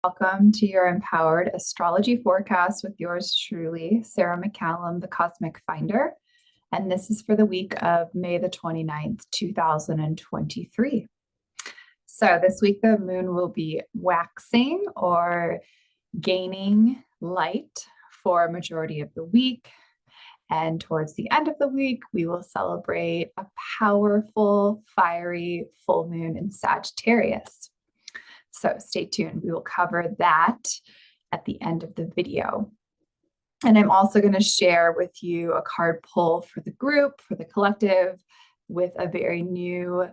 Welcome to your empowered astrology forecast with yours truly, Sarah McCallum, the Cosmic Finder. And this is for the week of May the 29th, 2023. So this week, the moon will be waxing or gaining light for a majority of the week. And towards the end of the week, we will celebrate a powerful, fiery full moon in Sagittarius. So stay tuned. We will cover that at the end of the video. And I'm also going to share with you a card pull for the group, for the collective, with a very new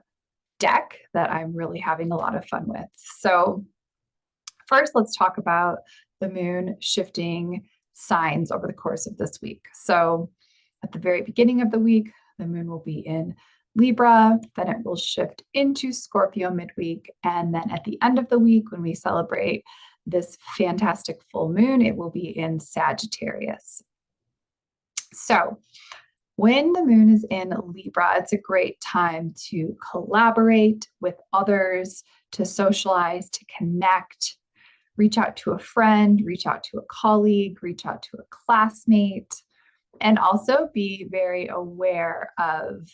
deck that I'm really having a lot of fun with. So first, let's talk about the moon shifting signs over the course of this week. So at the very beginning of the week, the moon will be in Libra, then it will shift into Scorpio midweek. And then at the end of the week, when we celebrate this fantastic full moon, it will be in Sagittarius. So when the moon is in Libra, it's a great time to collaborate with others, to socialize, to connect, reach out to a friend, reach out to a colleague, reach out to a classmate, and also be very aware of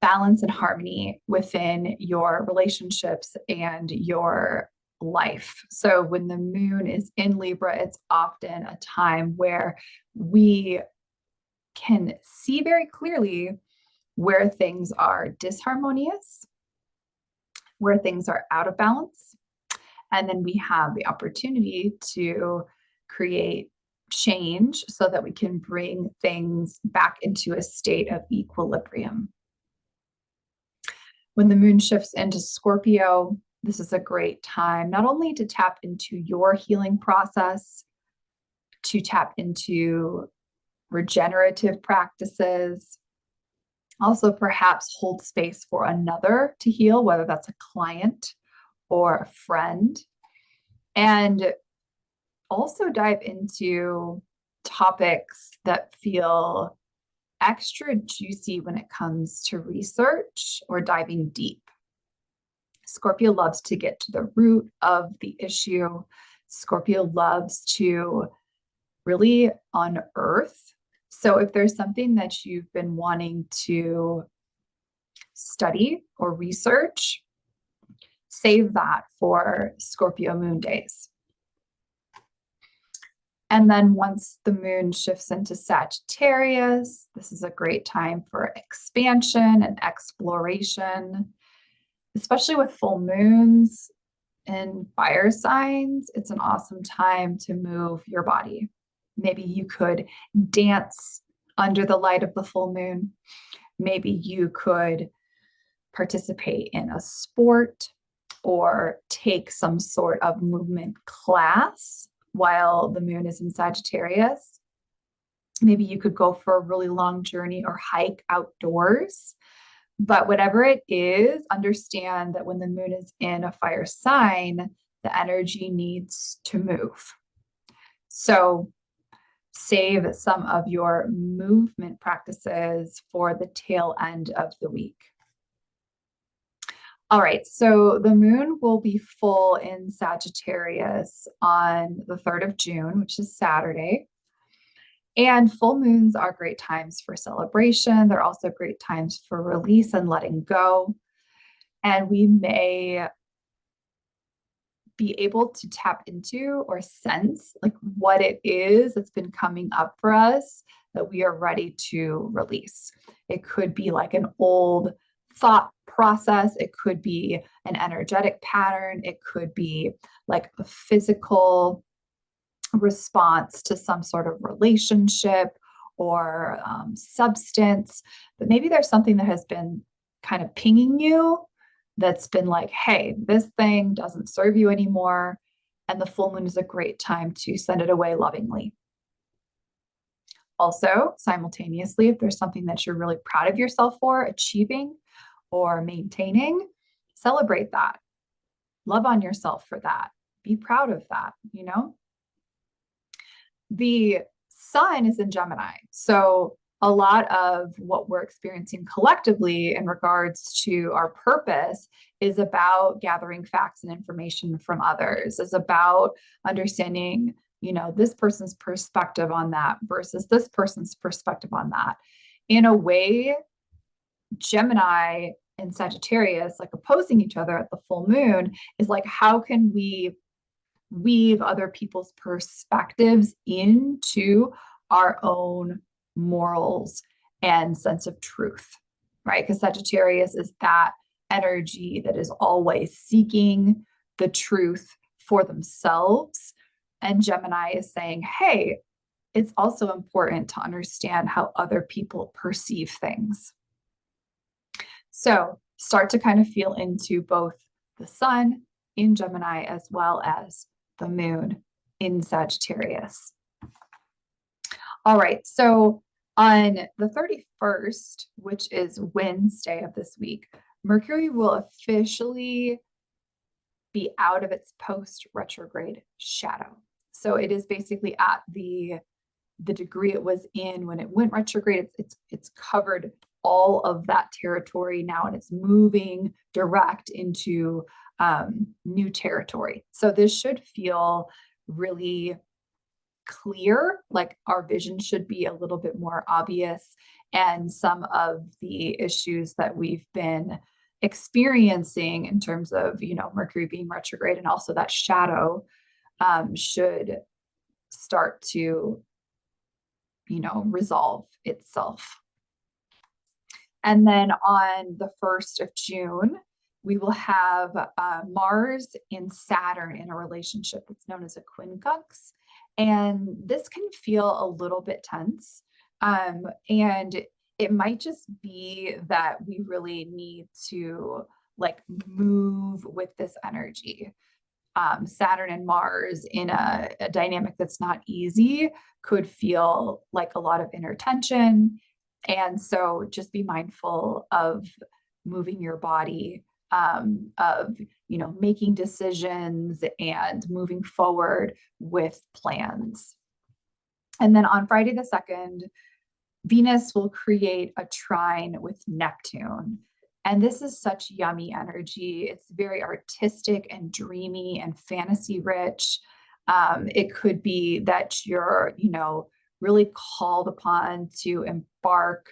balance and harmony within your relationships and your life. So when the moon is in Libra, it's often a time where we can see very clearly where things are disharmonious, where things are out of balance. And then we have the opportunity to create change so that we can bring things back into a state of equilibrium. When the moon shifts into Scorpio, this is a great time not only to tap into your healing process, to tap into regenerative practices, also perhaps hold space for another to heal, whether that's a client or a friend, and also dive into topics that feel extra juicy when it comes to research or diving deep. Scorpio loves to get to the root of the issue. Scorpio loves to really unearth. So if there's something that you've been wanting to study or research, save that for Scorpio moon days. And then once the moon shifts into Sagittarius, this is a great time for expansion and exploration, especially with full moons in fire signs. It's an awesome time to move your body. Maybe you could dance under the light of the full moon. Maybe you could participate in a sport or take some sort of movement class while the moon is in Sagittarius. Maybe you could go for a really long journey or hike outdoors. But whatever it is, understand that when the moon is in a fire sign, the energy needs to move. So save some of your movement practices for the tail end of the week. All right, so the moon will be full in Sagittarius on the 3rd of June, which is Saturday. And full moons are great times for celebration. They're also great times for release and letting go. And we may be able to tap into or sense like what it is that's been coming up for us that we are ready to release. It could be like an old thought process. It could be an energetic pattern. It could be like a physical response to some sort of relationship or substance. But maybe there's something that has been kind of pinging you that's been like, hey, this thing doesn't serve you anymore. And the full moon is a great time to send it away lovingly. Also, simultaneously, if there's something that you're really proud of yourself for achieving or maintaining, celebrate that. Love on yourself for that. Be proud of that, The sun is in Gemini. So a lot of what we're experiencing collectively in regards to our purpose is about gathering facts and information from others, is about understanding, this person's perspective on that versus this person's perspective on that. In a way, Gemini and Sagittarius, like opposing each other at the full moon, is like, how can we weave other people's perspectives into our own morals and sense of truth, right? Because Sagittarius is that energy that is always seeking the truth for themselves. And Gemini is saying, hey, it's also important to understand how other people perceive things. So start to kind of feel into both the sun in Gemini as well as the moon in Sagittarius. All right, so on the 31st, which is Wednesday of this week, Mercury will officially be out of its post-retrograde shadow. So it is basically at the degree it was in when it went retrograde. It's covered all of that territory now, and it's moving direct into new territory. So this should feel really clear, like our vision should be a little bit more obvious, and some of the issues that we've been experiencing in terms of, Mercury being retrograde and also that shadow should start to, resolve itself. And then on the 1st of June, we will have Mars and Saturn in a relationship that's known as a quincunx. And this can feel a little bit tense. And it might just be that we really need to move with this energy. Saturn and Mars in a dynamic that's not easy could feel like a lot of inner tension. And so just be mindful of moving your body, of, making decisions and moving forward with plans. And then on Friday the 2nd, Venus will create a trine with Neptune. And this is such yummy energy. It's very artistic and dreamy and fantasy rich. It could be that you're, really called upon to embark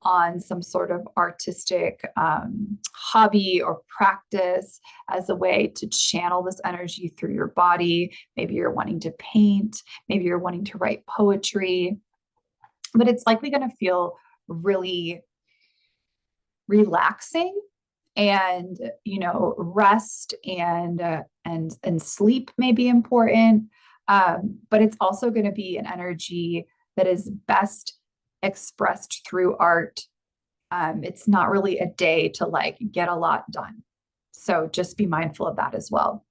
on some sort of artistic hobby or practice as a way to channel this energy through your body. Maybe you're wanting to paint, maybe you're wanting to write poetry, but it's likely going to feel really relaxing, and rest and sleep may be important, but it's also going to be an energy that is best expressed through art. It's not really a day to get a lot done, so just be mindful of that as well.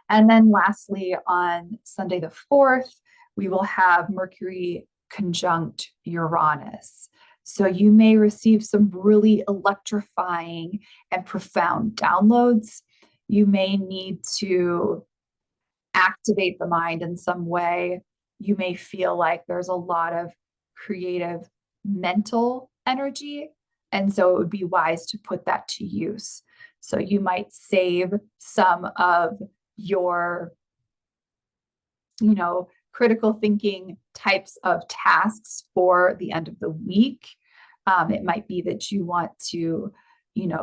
And then lastly, on Sunday the 4th, we will have Mercury conjunct Uranus. So you may receive some really electrifying and profound downloads. You may need to activate the mind in some way. You may feel like there's a lot of creative mental energy. And so it would be wise to put that to use. So you might save some of your, critical thinking types of tasks for the end of the week. It might be that you want to,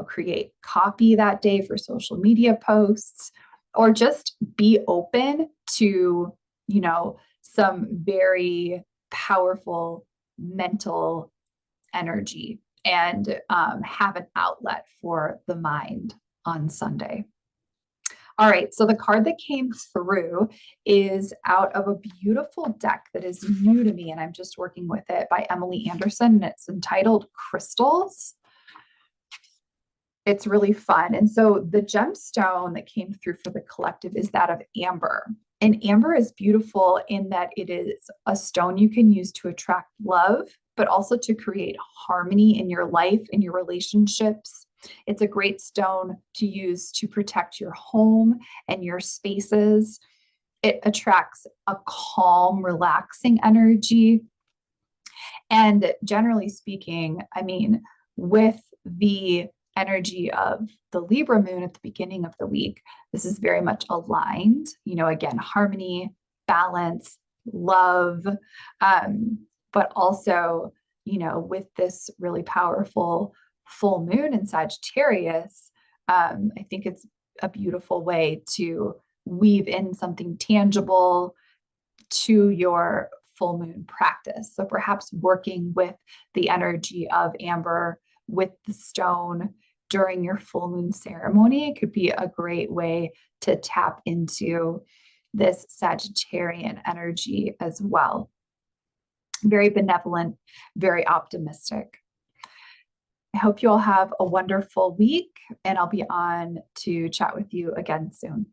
create copy that day for social media posts, or just be open to, some very powerful mental energy, and have an outlet for the mind on Sunday. All right, so the card that came through is out of a beautiful deck that is new to me, and I'm just working with it, by Emily Anderson, and it's entitled Crystals. It's really fun. And so the gemstone that came through for the collective is that of amber. And amber is beautiful in that it is a stone you can use to attract love, but also to create harmony in your life, in your relationships. It's a great stone to use to protect your home and your spaces. It attracts a calm, relaxing energy. And generally speaking, I mean, with the energy of the Libra moon at the beginning of the week, this is very much aligned, again, harmony, balance, love, but also, with this really powerful full moon in Sagittarius, I think it's a beautiful way to weave in something tangible to your full moon practice. So perhaps working with the energy of amber with the stone during your full moon ceremony could be a great way to tap into this Sagittarian energy as well. Very benevolent, very optimistic. I hope you all have a wonderful week, and I'll be on to chat with you again soon.